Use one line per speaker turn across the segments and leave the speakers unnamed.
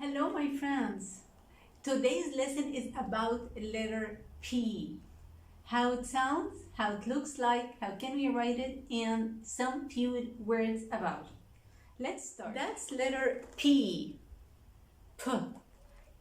Hello, my friends. Today's lesson is about letter P. How it sounds, how it looks like, how can we write it, and some few words about it. Let's start. That's letter P. P.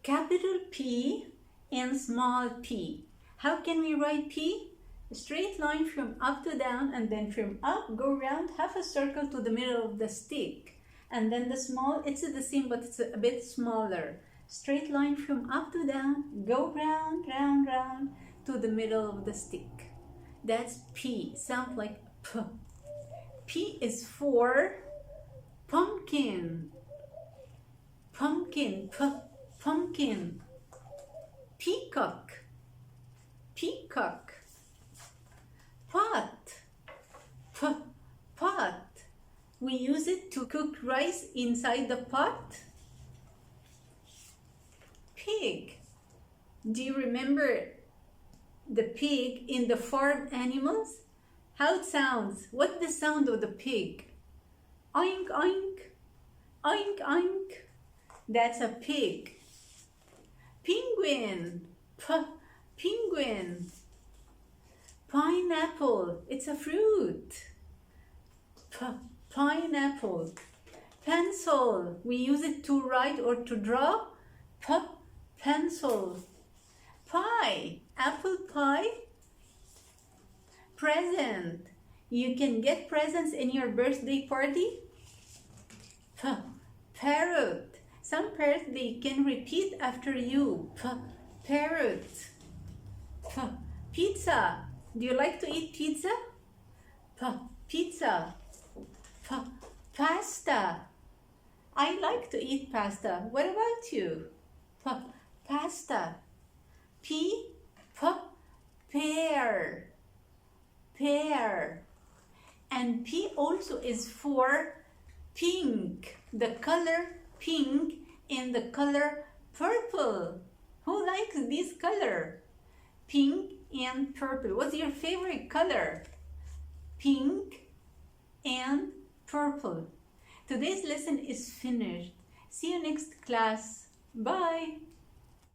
Capital P and small p. How can we write P? A straight line from up to down, and then from up, go round half a circle to the middle of the stick. And then the small, it's the same, but it's a bit smaller. Straight line from up to down, go round, round, round to the middle of the stick. That's P. Sounds like P. P is for pumpkin. Pumpkin, P, pumpkin. Peacock. Peacock. Pot. P, pot. We use it to cook rice inside the pot. Pig. Do you remember the pig in the farm animals? How it sounds? What's the sound of the pig? Oink, oink. Oink, oink. That's a pig. Penguin. Penguin. Pineapple. It's a fruit. Pineapple. Pencil. We use it to write or to draw. Pencil. Pie. Apple pie. Present. You can get presents in your birthday party. Parrot. Some parrots, they can repeat after you. Parrot. Pizza. Do you like to eat pizza? Pizza. Pasta. I like to eat pasta. What about you? Pasta. Pear. Pear. And P also is for pink. The color pink and the color purple. Who likes this color? Pink and purple. What's your favorite color? Pink and purple. Today's lesson is finished. See you next class. Bye.